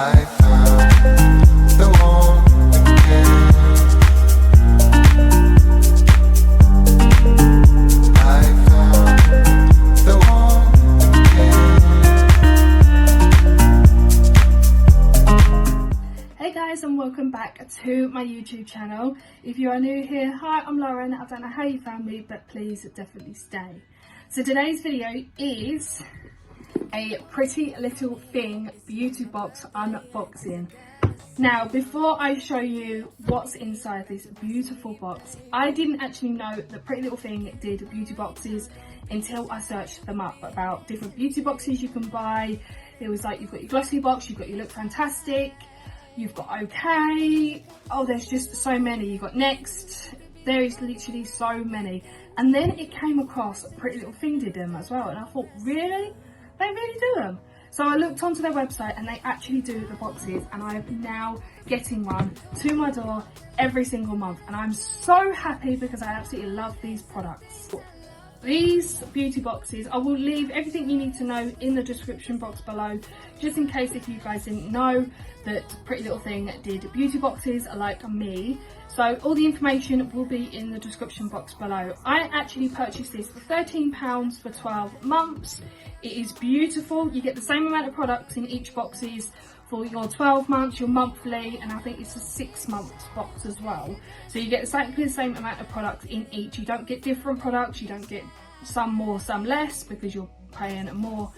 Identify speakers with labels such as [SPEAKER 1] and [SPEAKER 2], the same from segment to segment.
[SPEAKER 1] I found the one again. I found the one again.
[SPEAKER 2] Hey guys, and welcome back to my YouTube channel. If you are new here, hi, I'm Lauren. I don't know how you found me, but please definitely stay. So today's video is a Pretty Little Thing beauty box unboxing. Now, before I show you what's inside this beautiful box, I didn't actually know that Pretty Little Thing did beauty boxes until I searched them up about different beauty boxes you can buy. It was like, you've got your glossy box, you've got your Look Fantastic, you've got OK, oh there's just so many, you've got Next, there is literally so many. And then it came across Pretty Little Thing did them as well, and I thought, really? They really do them? So I looked onto their website and they actually do the boxes, and I'm now getting one to my door every single month, and I'm so happy because I absolutely love these products. These beauty boxes, I will leave everything you need to know in the description box below, just in case if you guys didn't know that Pretty Little Thing did beauty boxes like me. So all the information will be in the description box below. I actually purchased this for £13 for 12 months. It is beautiful. You get the same amount of products in each boxes for your 12 months, your monthly, and I think it's a 6-month box as well. So you get exactly the same amount of products in each. You don't get different products, you don't get some more, some less, because you're paying more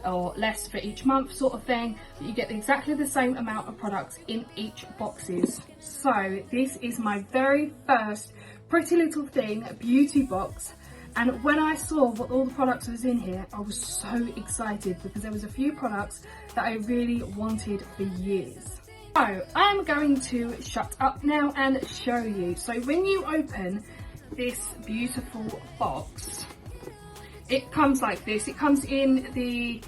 [SPEAKER 2] or less for each month sort of thing, but you get exactly the same amount of products in each boxes. So this is my very first Pretty Little Thing beauty box, and when I saw what all the products was in here, I was so excited because there was a few products that I really wanted for years. So I'm going to shut up now and show you. So when you open this beautiful box, it comes like this. It comes in the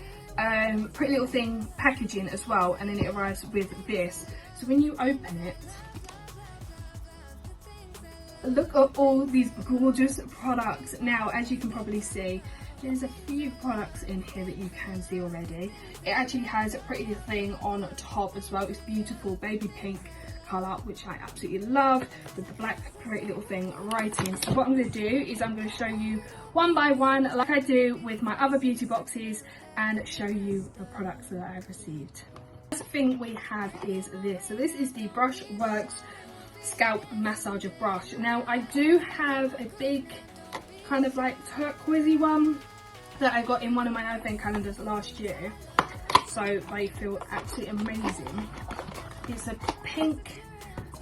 [SPEAKER 2] Pretty Little Thing packaging as well, and then it arrives with this. So when you open it, look at all these gorgeous products. Now, as you can probably see, there's a few products in here that you can see already. It actually has a Pretty Little Thing on top as well. It's beautiful baby pink colour, which I absolutely love, with the black Pretty Little Thing writing. So what I'm going to do is I'm going to show you one by one, like I do with my other beauty boxes, and show you the products that I've received. The first thing we have is this. So this is the Brush Works Scalp Massager Brush. Now I do have a big kind of like turquoisey one that I got in one of my advent calendars last year, so they feel absolutely amazing. It's a pink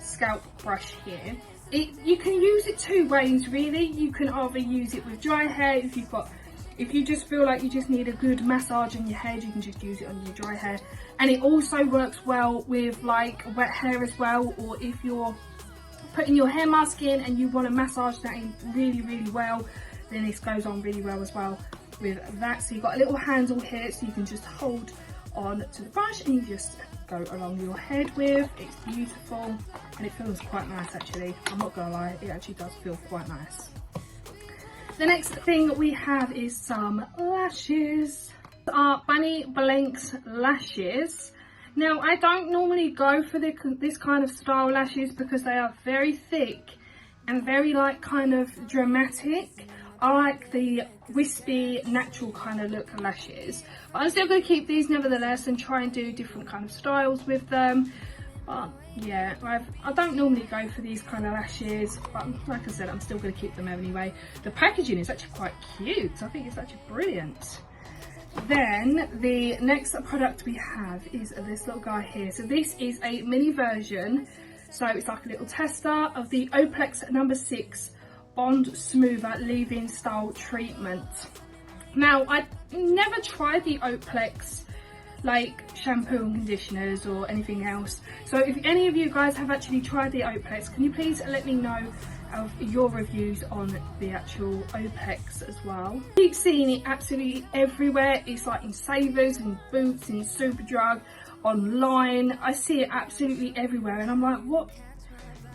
[SPEAKER 2] scalp brush here. You can use it two ways really. You can either use it with dry hair, if you just feel like you just need a good massage on your head, you can just use it on your dry hair. And it also works well with like wet hair as well, or if you're putting your hair mask in and you want to massage that in really well, then this goes on really well as well with that. So you've got a little handle here, so you can just hold on to the brush and you just go along your head with. It's beautiful and it feels quite nice actually. I'm not gonna lie, it actually does feel quite nice. The next thing we have is some lashes. These are Bunny Blanks lashes. Now I don't normally go for this kind of style lashes because they are very thick and very like kind of dramatic. I like the wispy, natural kind of look lashes, but I'm still going to keep these nevertheless and try and do different kind of styles with them. But yeah, I don't normally go for these kind of lashes, but like I said, I'm still going to keep them anyway. The packaging is actually quite cute. I think it's actually brilliant. Then the next product we have is this little guy here. So this is a mini version, so it's like a little tester of the Oplex No. 6 Bond Smoother Leave-In Style Treatment. Now I never tried the Oplex like shampoo and conditioners or anything else, so if any of you guys have actually tried the Oplex, can you please let me know of your reviews on the actual Oplex as well. I keep seeing it absolutely everywhere. It's like in Savers and Boots and Superdrug, online. I see it absolutely everywhere and I'm like, what,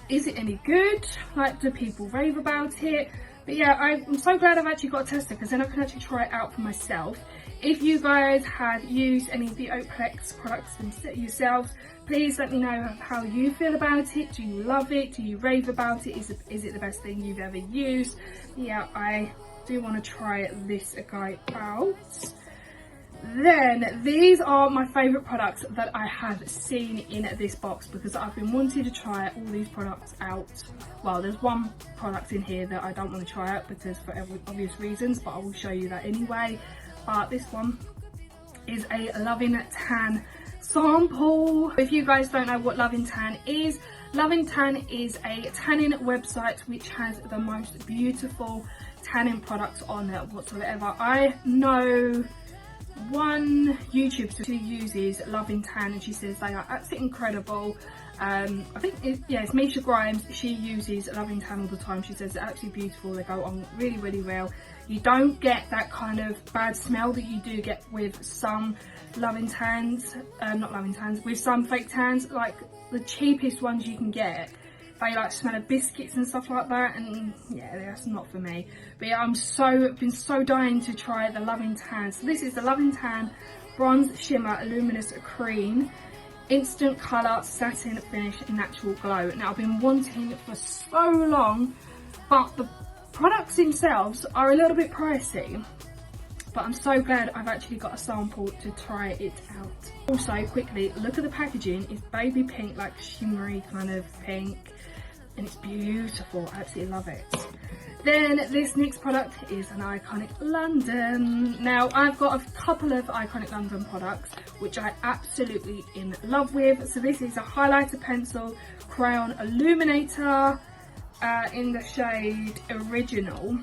[SPEAKER 2] is it any good? Like, do people rave about it? But yeah, I'm so glad I've actually got a tester because then I can actually try it out for myself. If you guys have used any of the Oplex products yourselves, please let me know how you feel about it. Do you love it? Do you rave about it? Is it the best thing you've ever used? Yeah, I do want to try this guy out. Then these are my favourite products that I have seen in this box, because I've been wanting to try all these products out. Well, there's one product in here that I don't want to try out because for obvious reasons, but I will show you that anyway. But this one is a Loving Tan sample. If you guys don't know what Loving Tan is a tanning website which has the most beautiful tanning products on it whatsoever. I know one YouTuber who uses Loving Tan and she says they are absolutely incredible. I think it's Misha Grimes. She uses Loving Tan all the time. She says they're absolutely beautiful. They go on really, really well. You don't get that kind of bad smell that you do get with some Loving Tans, with some fake tans, like the cheapest ones you can get. They like smell of biscuits and stuff like that, and yeah, that's not for me. But yeah, been so dying to try the Loving Tan. So this is the Loving Tan Bronze Shimmer Luminous Cream Instant Colour Satin Finish Natural Glow. Now I've been wanting it for so long, but the products themselves are a little bit pricey. But I'm so glad I've actually got a sample to try it out. Also, quickly, look at the packaging. It's baby pink, like shimmery kind of pink. And it's beautiful. I absolutely love it. Then this next product is an Iconic London. Now I've got a couple of Iconic London products which I absolutely in love with. So this is a highlighter pencil crayon illuminator in the shade Original.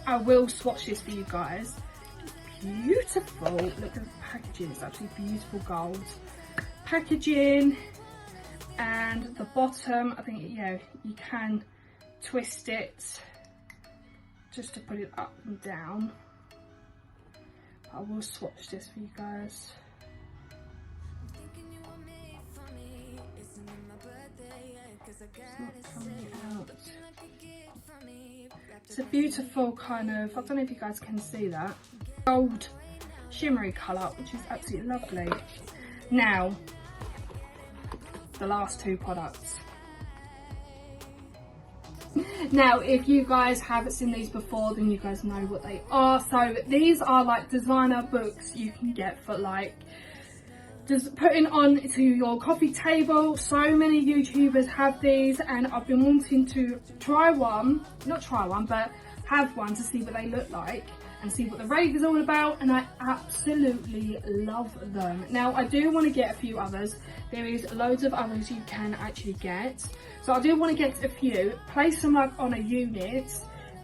[SPEAKER 2] I will swatch this for you guys. It's beautiful. Look at the packaging. It's absolutely beautiful gold packaging. And the bottom, I think, you can twist it just to put it up and down. I will swatch this for you guys. It's not coming out. It's a beautiful kind of, I don't know if you guys can see that, gold shimmery colour, which is absolutely lovely. Now, the last two products. Now, if you guys haven't seen these before, then you guys know what they are. So these are like designer books you can get for like just putting on to your coffee table. So many YouTubers have these, and I've been wanting to but have one to see what they look like and see what the rave is all about, and I absolutely love them. Now I do want to get a few others. There is loads of others you can actually get, so I do want to get a few, place them like on a unit,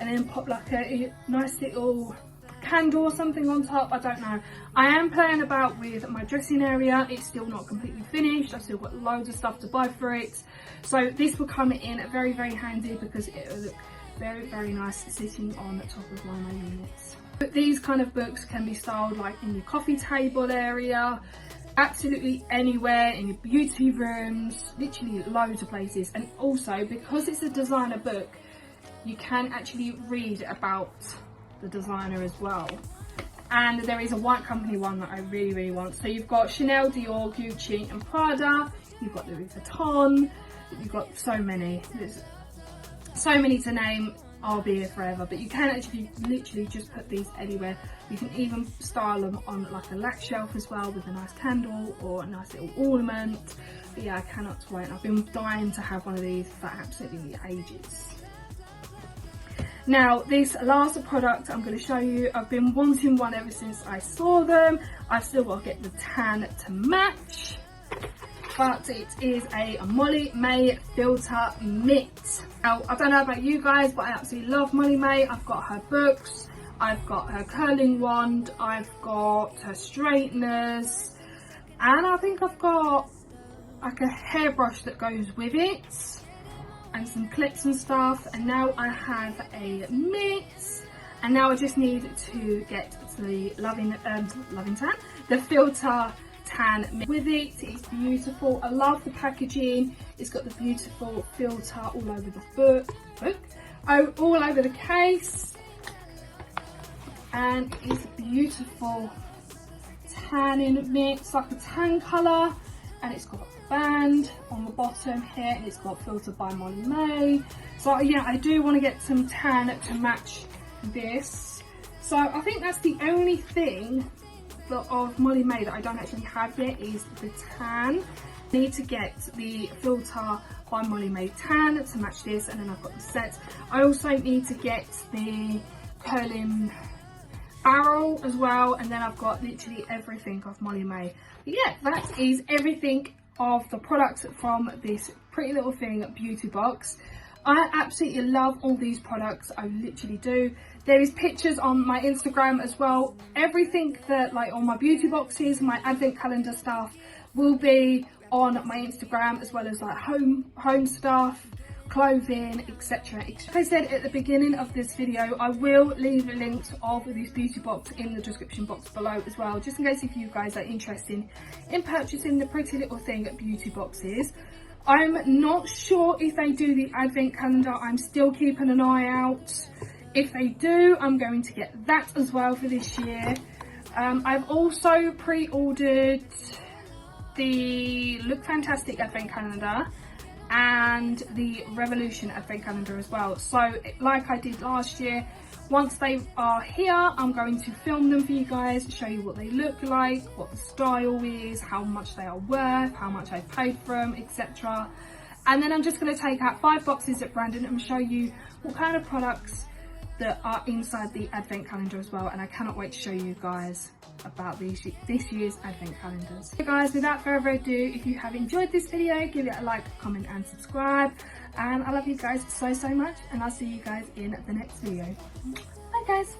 [SPEAKER 2] and then pop like a nice little candle or something on top. I don't know. I am playing about with my dressing area. It's still not completely finished. I've still got loads of stuff to buy for it, so this will come in very, very handy because it will look very, very nice sitting on the top of one of my units. But these kind of books can be styled like in your coffee table area, absolutely anywhere, in your beauty rooms, literally loads of places. And also, because it's a designer book, you can actually read about the designer as well. And there is a White Company one that I really, really want. So you've got Chanel, Dior, Gucci and Prada, you've got Louis Vuitton, you've got so many. There's so many to name. I'll be here forever, but you can actually literally just put these anywhere. You can even style them on like a lac shelf as well with a nice candle or a nice little ornament. But yeah, I cannot wait. I've been dying to have one of these for absolutely ages. Now this last product I'm going to show you, I've been wanting one ever since I saw them. I've still got to get the tan to match, but it is a Molly May Filter Mitt. Now, I don't know about you guys, but I absolutely love Molly May. I've got her books, I've got her curling wand, I've got her straighteners, and I think I've got like a hairbrush that goes with it, and some clips and stuff. And now I have a mitt, and now I just need to get the Loving Tan, the Filter Tan with it. It's beautiful. I love the packaging. It's got the beautiful filter all over the book, all over the case. and it's beautiful tanning mix, like a tan colour, and it's got a band on the bottom here, and it's got filtered by Molly May. So yeah, I do want to get some tan to match this. So I think that's the only thing of Molly May that I don't actually have yet is the tan. I need to get the filter by Molly May tan to match this, and then I've got the set. I also need to get the curling barrel as well, and then I've got literally everything of Molly May. But yeah, that is everything of the products from this Pretty Little Thing beauty box. I absolutely love all these products, I literally do. There is pictures on my Instagram as well. Everything that, like, on my beauty boxes, my advent calendar stuff will be on my Instagram, as well as like home stuff, clothing, etc. Like I said at the beginning of this video, I will leave links of this beauty box in the description box below as well, just in case if you guys are interested in purchasing the Pretty Little Thing beauty boxes. I'm not sure if they do the advent calendar. I'm still keeping an eye out. If they do, I'm going to get that as well for this year. I've also pre-ordered the Look Fantastic advent calendar and the Revolution advent calendar as well. So like I did last year, once they are here, I'm going to film them for you guys, show you what they look like, what the style is, how much they are worth, how much I paid for them, etc. And then I'm just going to take out 5 boxes at random and show you what kind of products that are inside the advent calendar as well, and I cannot wait to show you guys about this year's advent calendars. So guys, without further ado, if you have enjoyed this video, give it a like, comment and subscribe, and I love you guys so much, and I'll see you guys in the next video. Bye guys.